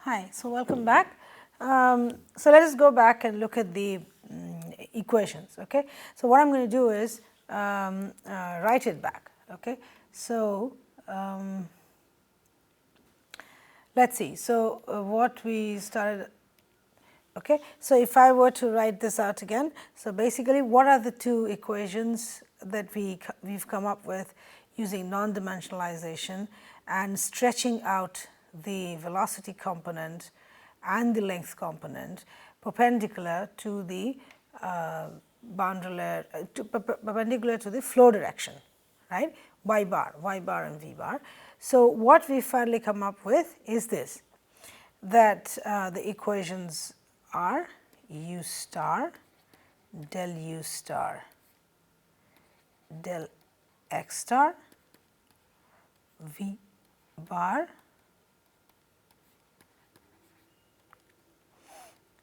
Hi, so welcome back. So let us go back and look at the equations. Okay, so what I'm going to do is write it back. Okay, so let's see. So what we started. Okay, so if I were to write this out again, so basically, what are the two equations that we've come up with using non-dimensionalization and stretching out the velocity component and the length component perpendicular to the boundary layer, perpendicular to the flow direction, right? Y bar and V bar. So what we finally come up with is this, that the equations are u star del u star del x star v bar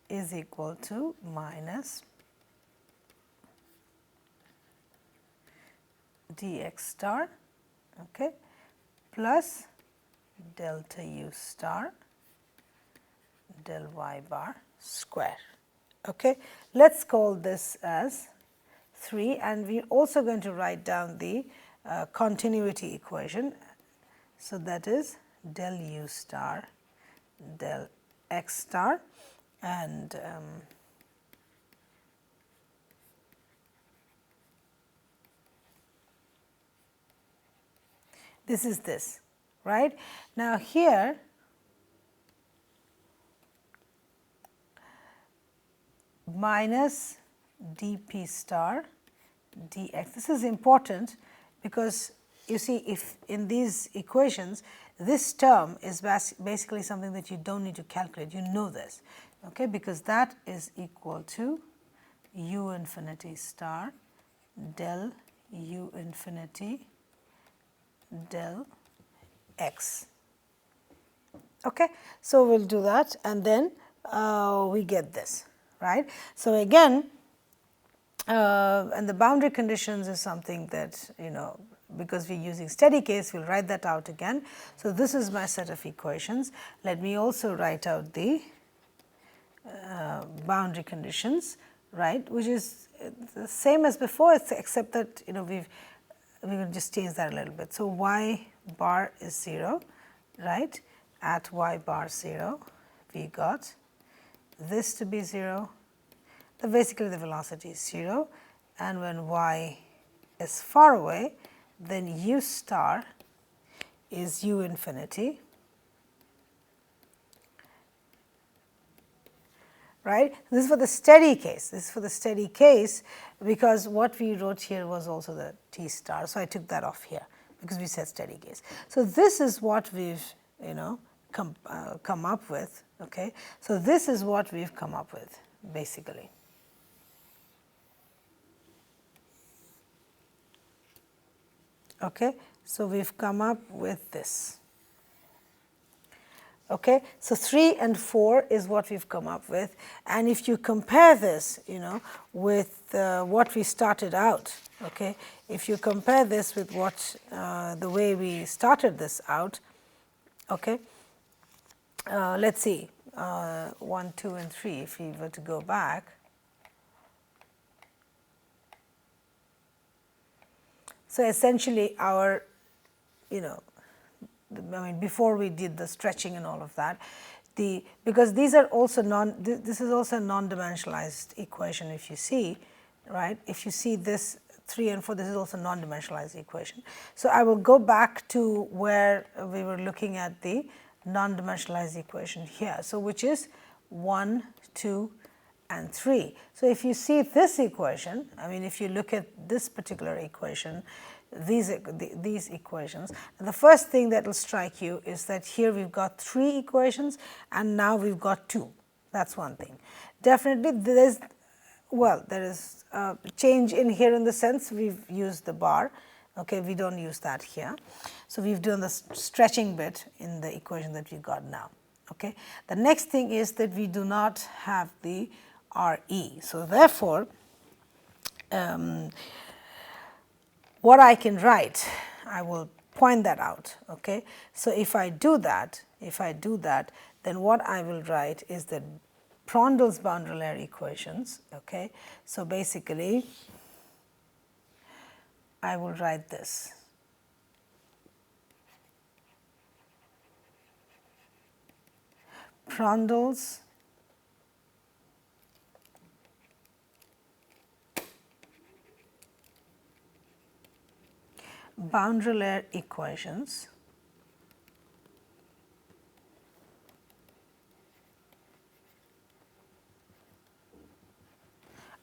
is equal to minus dx star, okay, plus delta u star del y bar square. Okay, let's call this as 3, and we're also going to write down the continuity equation. So that is del u star del x star, and this is this, right? Now here minus dp star dx. This is important because you see, if in these equations this term is basically something that you don't need to calculate, you know this, okay, because that is equal to u infinity star del u infinity del x. Okay, so we'll do that, and then we get this, right? So again, and the boundary conditions is something that, you know, because we're using steady case, we'll write that out again. So this is my set of equations. Let me also write out the boundary conditions, right, which is the same as before, except that, you know, we will just change that a little bit. So y bar is 0, right? At y bar 0, we got this to be 0. Basically, the velocity is 0, and when y is far away, then u star is u infinity, right? This is for the steady case. This is for the steady case because what we wrote here was also the t star. So I took that off here because we said steady case. So this is what we've, you know, come up with. Okay, so this is what we've come up with basically. Okay, so we've come up with this. Okay, so 3 and 4 is what we've come up with, and if you compare this, you know, with what we started out, okay, if you compare this with what the way we started this out, okay, let's see, 1, 2, and 3. If we were to go back, so essentially our, you know, I mean, before we did the stretching and all of that, because these are also this is also a non-dimensionalized equation. If you see, right, if you see this 3 and 4, this is also non-dimensionalized equation. So I will go back to where we were looking at the non-dimensionalized equation here. So which is 1, 2, and 3. So if you see this equation, I mean, if you look at this particular equation, these equations, and the first thing that will strike you is that here we've got 3 equations and now we've got 2. That's one thing. Definitely there is, well, there is a change in here in the sense we've used the bar. Okay, we don't use that here. So we've done the stretching bit in the equation that we got now. Okay, the next thing is that we do not have the RE. So therefore, what I can write, I will point that out. Okay, so if I do that, then what I will write is the Prandtl's boundary layer equations. Okay. So basically, I will write this. Prandtl's boundary layer equations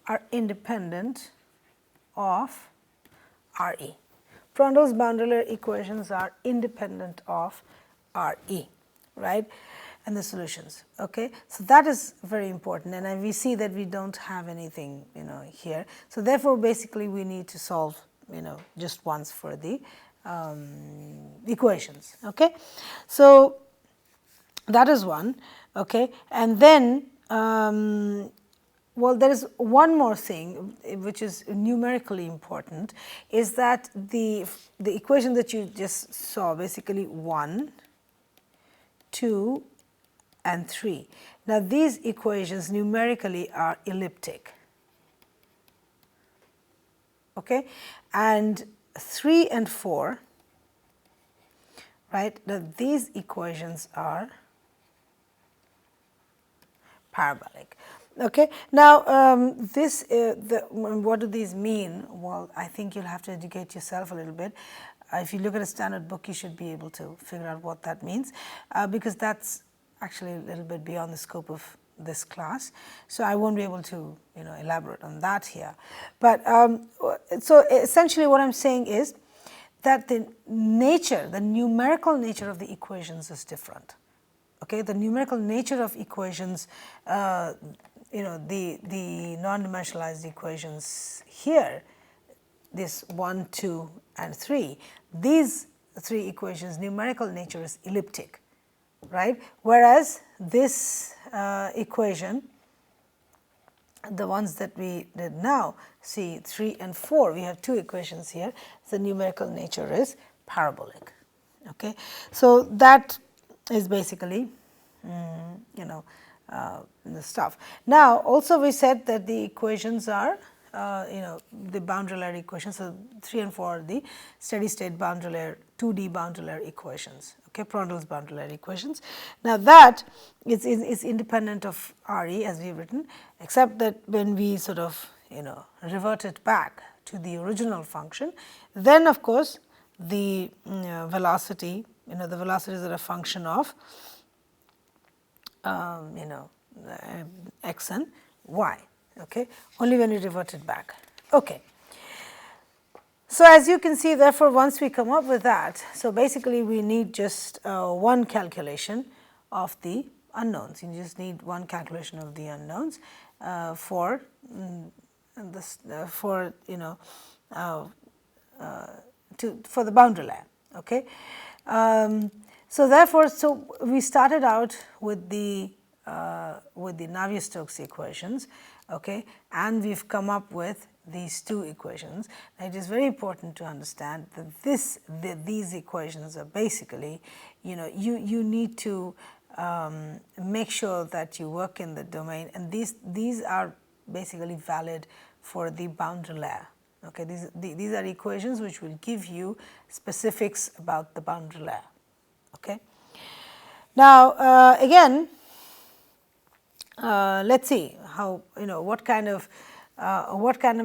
are independent of RE. Prandtl's boundary layer equations are independent of RE, right? And the solutions. Okay, so that is very important, and we see that we don't have anything, here. So therefore, basically, we need to solve, just once for the equations. Okay, so that is one. Okay, and then well, there is one more thing which is numerically important, is that the equation that you just saw, basically 1, 2, and 3. Now, these equations numerically are elliptic. Okay, and 3 and 4, right? Now, these equations are parabolic. Okay. Now, what do these mean? Well, I think you'll have to educate yourself a little bit. If you look at a standard book, you should be able to figure out what that means, because that's actually a little bit beyond the scope of this class. So I won't be able to, elaborate on that here. But so essentially, what I'm saying is that the numerical nature of the equations is different. Okay, the numerical nature of equations, the non-dimensionalized equations here, this 1, 2, and 3, these 3 equations, numerical nature is elliptic, right? Whereas this equation, the ones that we did now, see 3 and 4, we have 2 equations here, the numerical nature is parabolic. Okay, so that is basically, the stuff. Now, also we said that the equations are, the boundary layer equations, so 3 and 4 are the steady state boundary layer, 2D boundary layer equations, okay, Prandtl's boundary layer equations. Now, that is independent of RE, as we have written, except that when we sort of, revert it back to the original function, then of course, the velocity, the velocities are a function of, x and y, okay, only when we revert it back. Okay. So, as you can see, therefore, once we come up with that, so basically we need just one calculation of the unknowns. You just need one calculation of the unknowns for this, for the boundary layer. Okay. So therefore, we started out with the Navier-Stokes equations, okay, and we've come up with these 2 equations. Now, it is very important to understand that these equations are basically, you need to make sure that you work in the domain, and these are basically valid for the boundary layer. Okay, these are equations which will give you specifics about the boundary layer. Okay. Now, again, let's see how, what kind of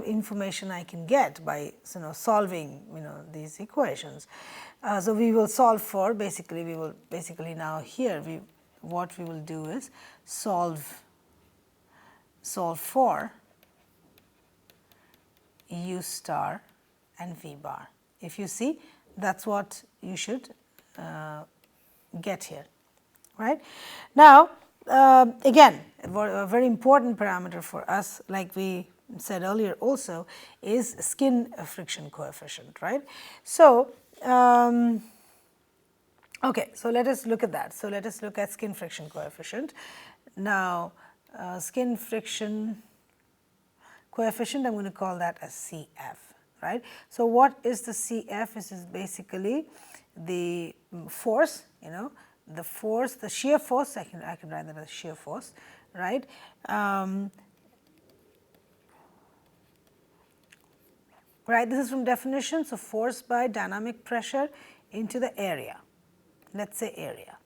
information I can get by solving these equations. So we will solve for, basically now here what we will do is solve for u star and v bar. If you see, that's what you should get here, right? Now, again, a very important parameter for us, like we said earlier also, is skin friction coefficient, right? So, okay, so let us look at that. So, let us look at skin friction coefficient. Now, skin friction coefficient, I'm going to call that as CF, right? So, what is the CF? This is basically the force, the force, the shear force, I can write that as shear force, right. Right, this is from definition. So, force by dynamic pressure into the area, let us say area,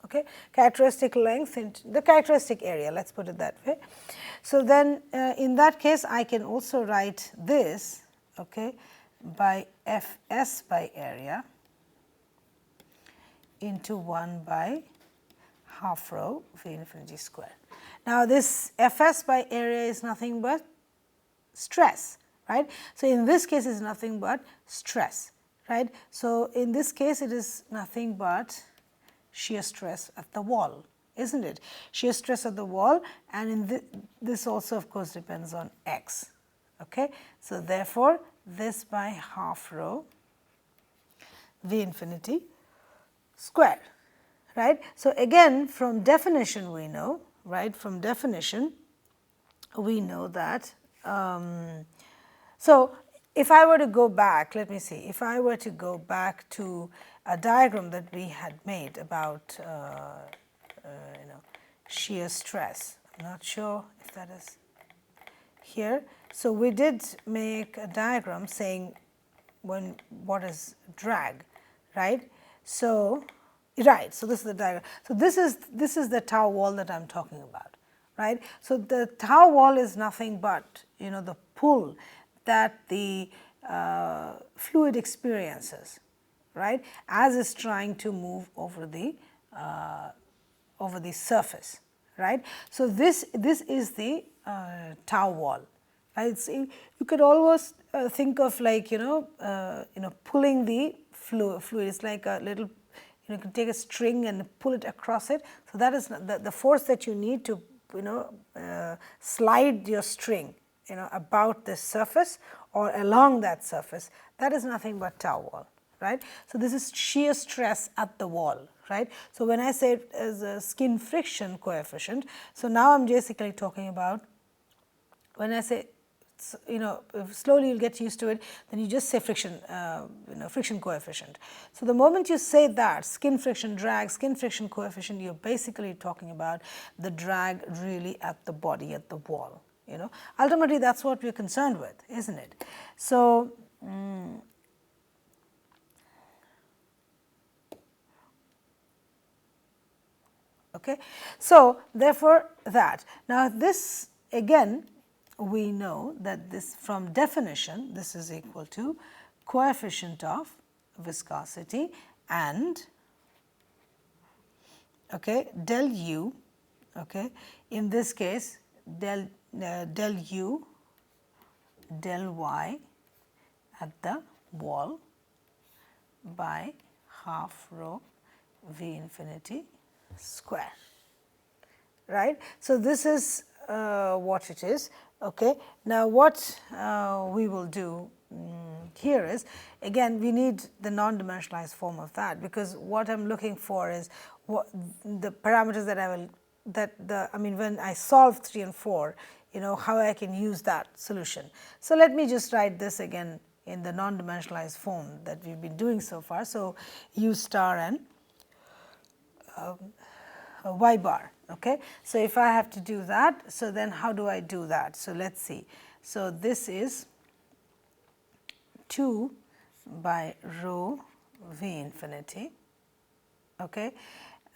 okay. Characteristic length into the characteristic area, let us put it that way. So, then in that case I can also write this, okay, by Fs by area into 1 by half rho V infinity square. Now, this Fs by area is nothing but stress, right. So, in this case it is nothing but stress, right. So, in this case it is nothing but shear stress at the wall, isn't it? Shear stress at the wall, and in this also of course depends on x, okay. So, therefore, this by half rho V infinity square, right. So, again from definition we know, right, from definition we know that so, if I were to go back, let me see, if I were to go back to a diagram that we had made about shear stress, I am not sure if that is here. So, we did make a diagram saying what is drag, right. So, right, so this is the diagram. So, this is the tower wall that I am talking about, right. So, the tower wall is nothing but the pull that the fluid experiences, right, as it's trying to move over the surface, right. So, this is the tower wall, right. So, you could almost think of like pulling the fluid. It's like a little, you can take a string and pull it across it. So, that is the force that you need to slide your string about this surface or along that surface, that is nothing but tower wall, right. So, this is shear stress at the wall, right. So, when I say it as a skin friction coefficient, so now I am basically talking about, when I say if slowly you will get used to it, then you just say friction, friction coefficient. So, the moment you say that skin friction drag, skin friction coefficient, you are basically talking about the drag really at the body, at the wall. Ultimately that is what we are concerned with, isn't it? So, okay. So, therefore, that. Now, this again we know that this from definition, this is equal to coefficient of viscosity and del u, in this case del u del y at the wall by half rho V infinity square, right. So, this is what it is. Okay. Now, what we will do here is, again we need the non-dimensionalized form of that, because what I am looking for is what the parameters that I will when I solve 3 and 4, how I can use that solution. So, let me just write this again in the non-dimensionalized form that we have been doing so far. So, u star and y bar. Okay. So, if I have to do that, so then how do I do that? So, let us see. So, this is 2 by rho V infinity, okay,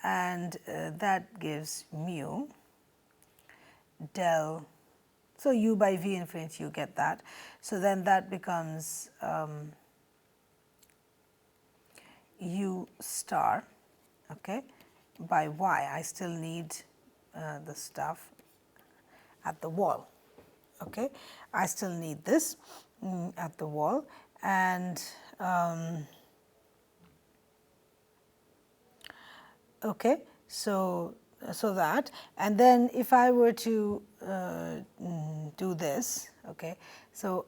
and that gives mu del. So, u by V infinity, you get that. So, then that becomes u star, okay, by y. I still need the stuff at the wall, okay. I still need this at the wall, and okay. So, that, and then if I were to do this, okay. So,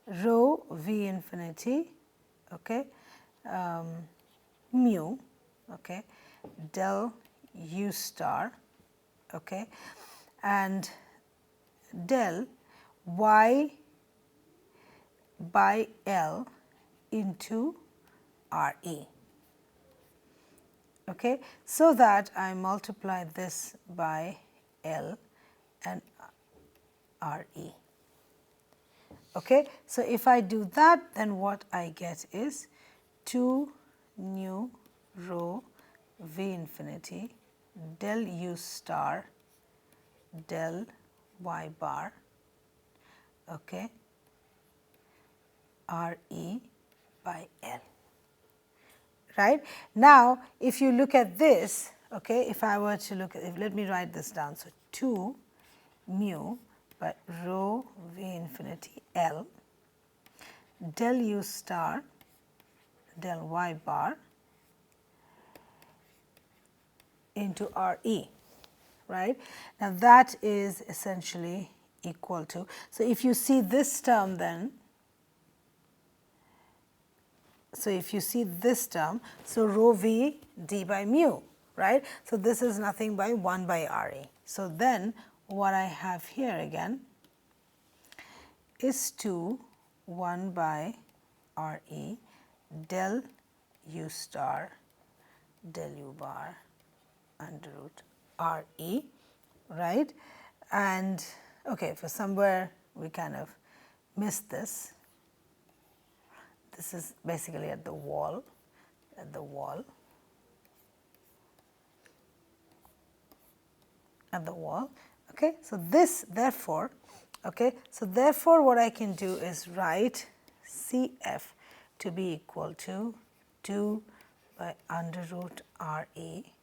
rho V infinity, okay, mu, okay, del u star, okay, and del y by L into RE. Okay, so that I multiply this by L and RE. Okay, so if I do that, then what I get is 2 nu rho V infinity del U star del Y bar, okay, RE by L. Right. Now, if you look at this, okay, if I were to look at, let me write this down. So, 2 mu by rho V infinity L del U star del Y bar into RE, right. Now, that is essentially equal to, so if you see this term then, so if you see this term, so rho V d by mu, right. So, this is nothing by 1 by RE. So, then what I have here again is 2 1 by RE del U star del U bar under root RE, right. And okay, for somewhere we kind of missed this. This is basically at the wall, okay. So, this therefore, okay, so therefore, what I can do is write CF to be equal to 2 by under root RE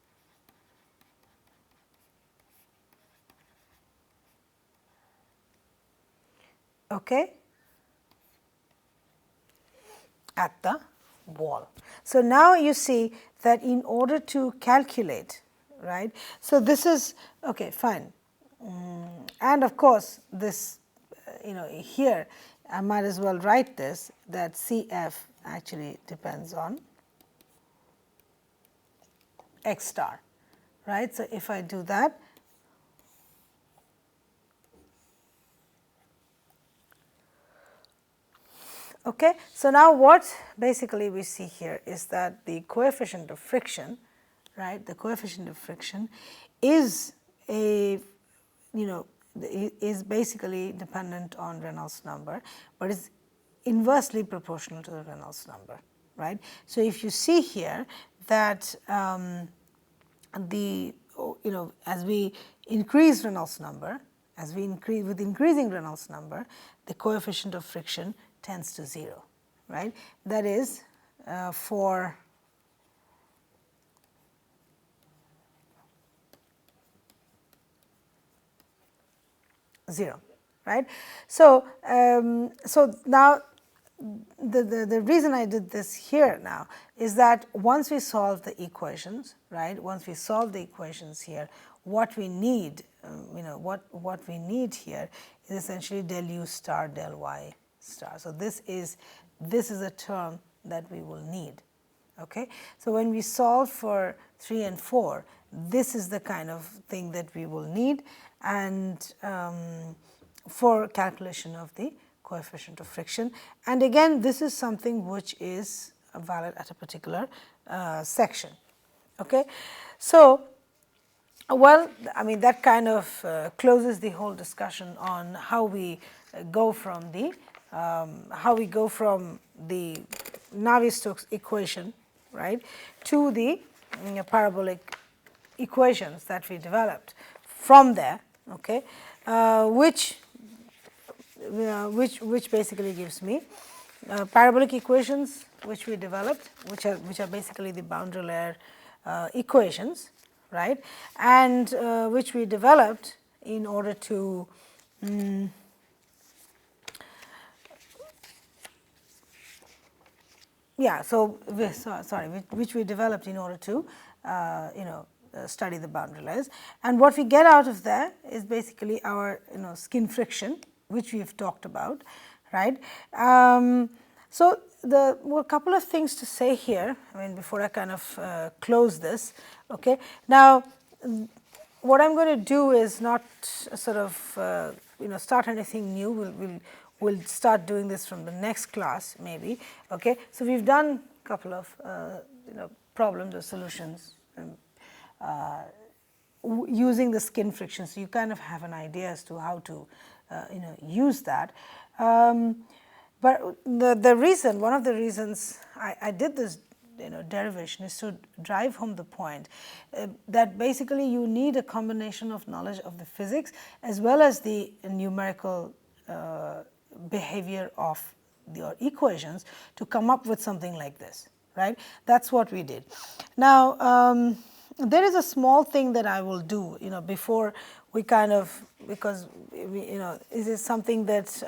okay, at the wall. So, now you see that in order to calculate, right. So, this is okay, fine, and of course, this here I might as well write this, that CF actually depends on x star, right. So, if I do that, okay. So, now what basically we see here is that the coefficient of friction, right, the coefficient of friction is a, is basically dependent on Reynolds number, but is inversely proportional to the Reynolds number, right. So, if you see here that as we increase Reynolds number, with increasing Reynolds number, the coefficient of friction tends to 0, right. That is for zero, right. So, so now the reason I did this here now is that once we solve the equations, right, once we solve the equations here, what we need, what we need here is essentially del U star del Y star. So, this is a term that we will need. Okay. So, when we solve for 3 and 4, this is the kind of thing that we will need, and for calculation of the coefficient of friction. And again, this is something which is valid at a particular section. Okay. So, well, I mean, that kind of closes the whole discussion on how we go from the Navier-Stokes equation, right, to the parabolic equations that we developed from there, okay, which basically gives me parabolic equations which we developed, which are basically the boundary layer equations, right, and which we developed in order to which we developed in order to study the boundary layers. And what we get out of there is basically our skin friction, which we have talked about, right. So, there were a couple of things to say here, I mean, before I kind of close this. Okay. Now, what I am going to do is not sort of start anything new. we'll start doing this from the next class maybe. Okay, so we've done a couple of problems or solutions using the skin friction, so you kind of have an idea as to how to use that. But the reason, one of the reasons I did this derivation is to drive home the point that basically you need a combination of knowledge of the physics as well as the numerical behavior of your equations to come up with something like this, right? That's what we did. Now, there is a small thing that I will do, before we kind of, because this is something that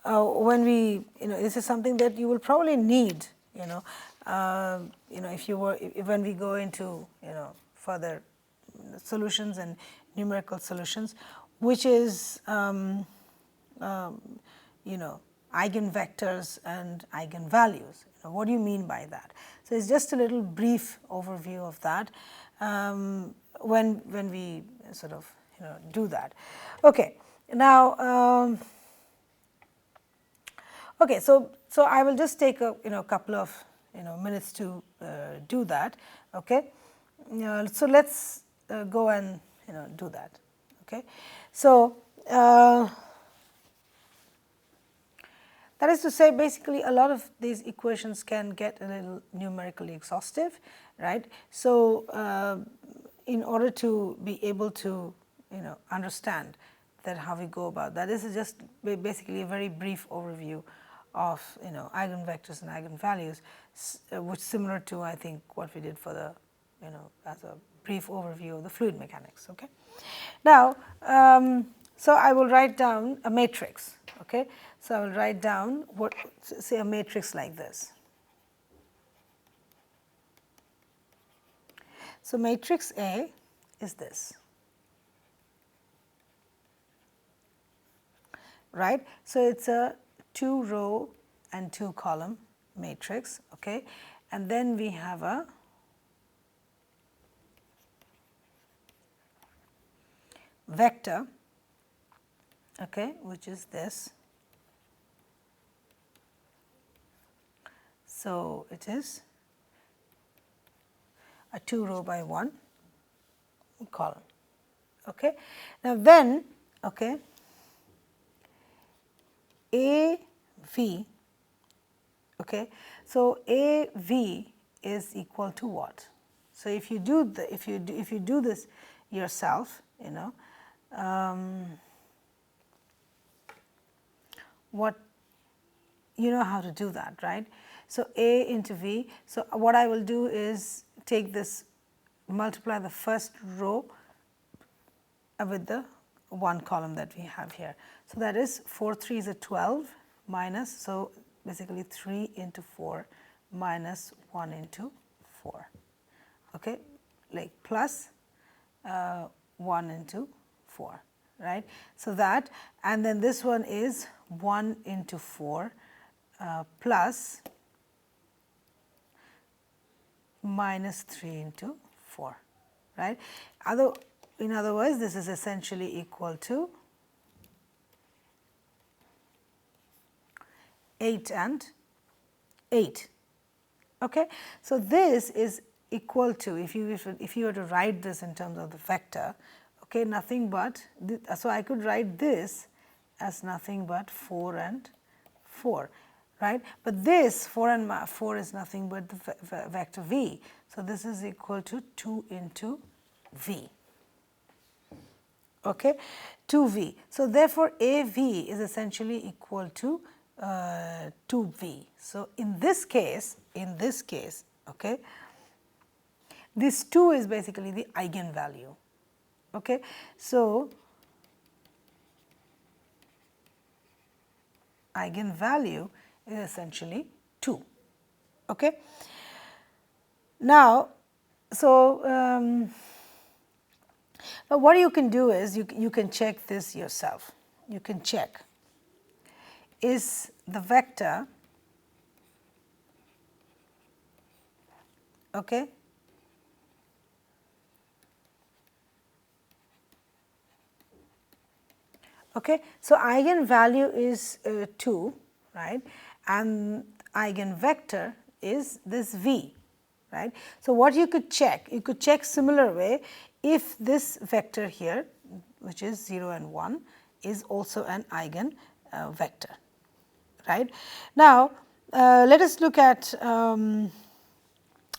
when we, this is something that you will probably need, if you were, when we go into, further solutions and numerical solutions, which is, eigenvectors and eigenvalues. What do you mean by that? So it's just a little brief overview of that when we sort of do that. Okay, now. Okay, so I will just take a couple of minutes to do that. Okay, so let's go and do that. Okay, so that is to say, basically a lot of these equations can get a little numerically exhaustive, right? So in order to be able to understand that how we go about that, this is just basically a very brief overview of eigenvectors and eigenvalues, which is similar to, I think, what we did for the as a brief overview of the fluid mechanics. Okay, now so I will write down a matrix. Okay, so I will write down what, say, a matrix like this. So matrix A is this, right? So it's a 2-row and 2-column matrix. Okay, and then we have a vector, okay, which is this. So it is a 2-row by 1 column. Okay, now then, okay, AV, okay, so AV is equal to what? So if you do the, if you do this yourself, what, you know how to do that, right? So A into V. So what I will do is take this, multiply the first row with the 1 column that we have here. So that is 4 3s are 12 minus, so basically 3 into 4 minus 1 into 4. Okay, like plus 1 into 4, right? So that, and then this one is 1 into 4 plus minus 3 into 4, right? In other words, this is essentially equal to 8 and 8. Okay, so this is equal to, if you were to write this in terms of the vector, okay, nothing but, so I could write this as nothing but 4 and 4, right? But this 4 and 4 is nothing but the vector v. So this is equal to 2 into v. Okay, 2v. So therefore, AV is essentially equal to 2v. So in this case, okay, this 2 is basically the eigenvalue. Okay, so eigenvalue is essentially 2. Okay. Now, so now what you can do is you can check this yourself. You can check, is the vector, okay, Okay. So, eigenvalue is 2, right, and eigenvector is this v, right. So, what you could check similar way if this vector here, which is 0 and 1, is also an eigenvector, right. Now, let us look at one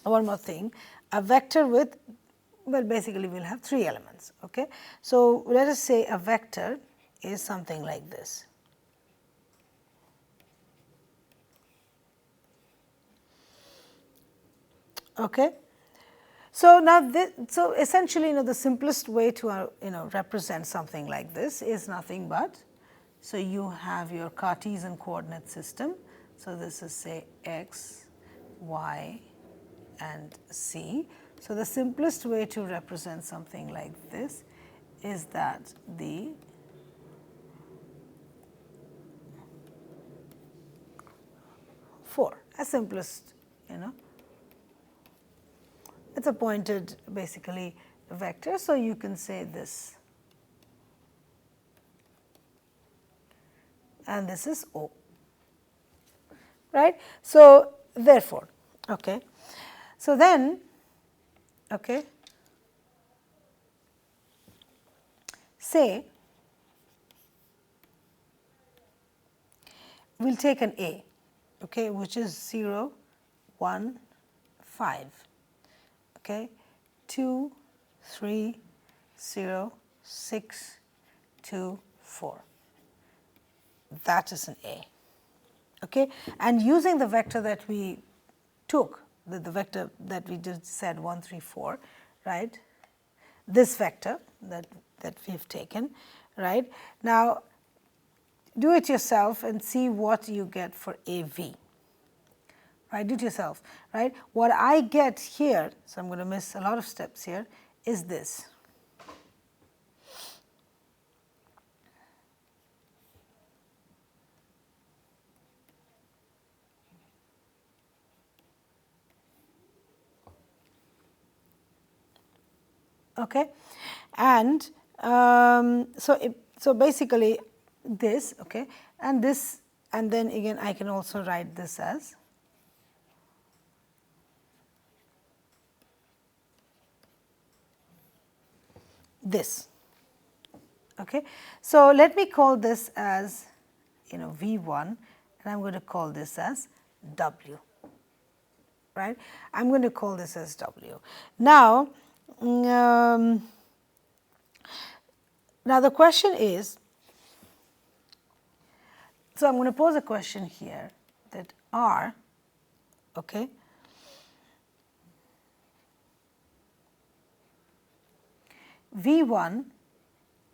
more thing, a vector with, well, basically we will have 3 elements. Okay. So, let us say a vector is something like this. Okay. So, now so essentially the simplest way to represent something like this is nothing but, so you have your Cartesian coordinate system. So, this is say x, y and z. So, the simplest way to represent something like this is that the as simplest, it's a pointed basically vector. So, you can say this, and this is O, right. So, therefore, okay. So, then say we will take an A, okay, which is 0, 1, 5, okay, 2, 3, 0, 6, 2, 4. That is an A. Okay. And using the vector that we took, the vector that we just said 1, 3, 4, right, this vector that we have taken, right. Now, do it yourself and see what you get for AV, right, do it yourself, right. What I get here, so I am going to miss a lot of steps here, is this. Okay. And so basically this, okay, and this, and then again I can also write this as this. Okay. So, let me call this as V1, and I am going to call this as W, right. I am going to call this as W. Now, now the question is, so I am going to pose a question here that R, okay, V1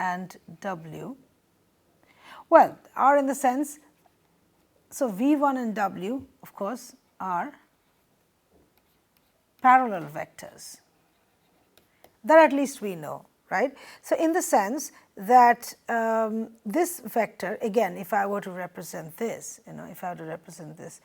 and W, well, are in the sense, so V1 and W of course are parallel vectors, that at least we know, right. So, in the sense that this vector, again if I were to represent this, if I were to represent this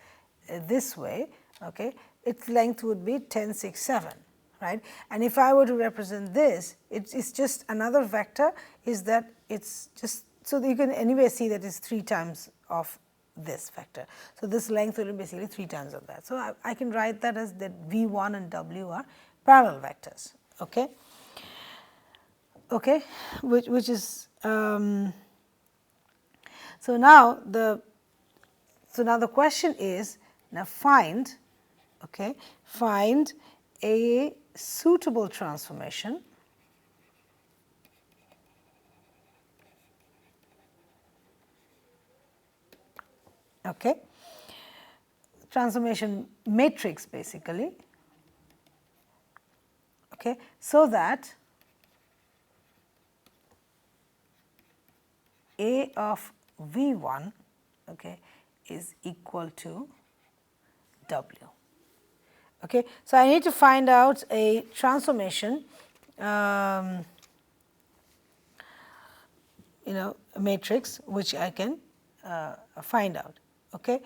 this way, okay, its length would be 10, 6, 7. Right. And if I were to represent this, it's just another vector, is that it's just, so you can anyway see that it's 3 times of this vector. So, this length will be basically 3 times of that. So, I can write that as that V1 and W are parallel vectors. Okay. Okay, which is so now the question is, now find, okay, find a suitable transformation okay, transformation matrix basically, okay, so that A of V1 okay, is equal to W. Okay. So, I need to find out a transformation a matrix which I can find out. Okay.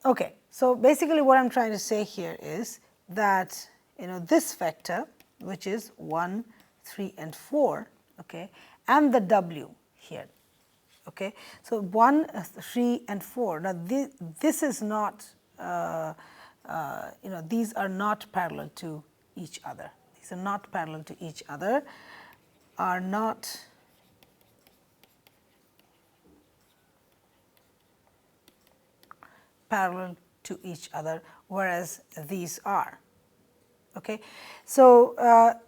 Okay. So, basically what I am trying to say here is that this vector which is 1, 3 and 4, okay, and the W here. Okay. So, 1, 3 and 4. Now, this is not these are not parallel to each other. These are not parallel to each other, are not parallel to each other, whereas these are. Okay. So,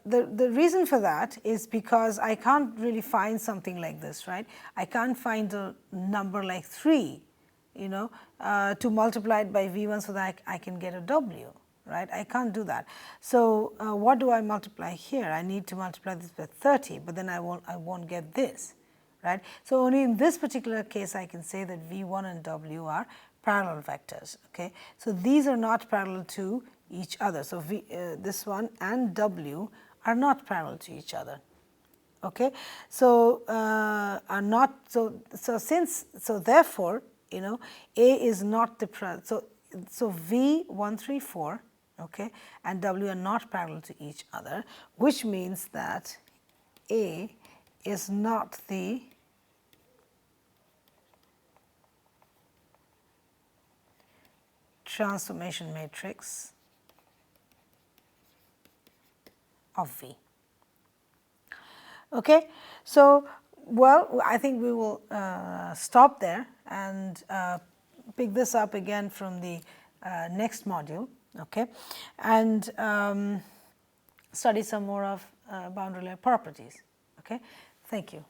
the reason for that is because I can't really find something like this, right. I can't find a number like 3, to multiply it by V1 so that I can get a W, right. I can't do that. So, what do I multiply here? I need to multiply this by 30, but then I won't get this, right. So, only in this particular case I can say that V1 and W are parallel vectors. Okay. So, these are not parallel to each other. So, this one and W are not parallel to each other. Okay. So, are not so therefore, A is not the so V 1 3 4, okay, and W are not parallel to each other, which means that A is not the transformation matrix of V. Okay. So, well, I think we will stop there and pick this up again from the next module, okay, and study some more of boundary layer properties. Okay. Thank you.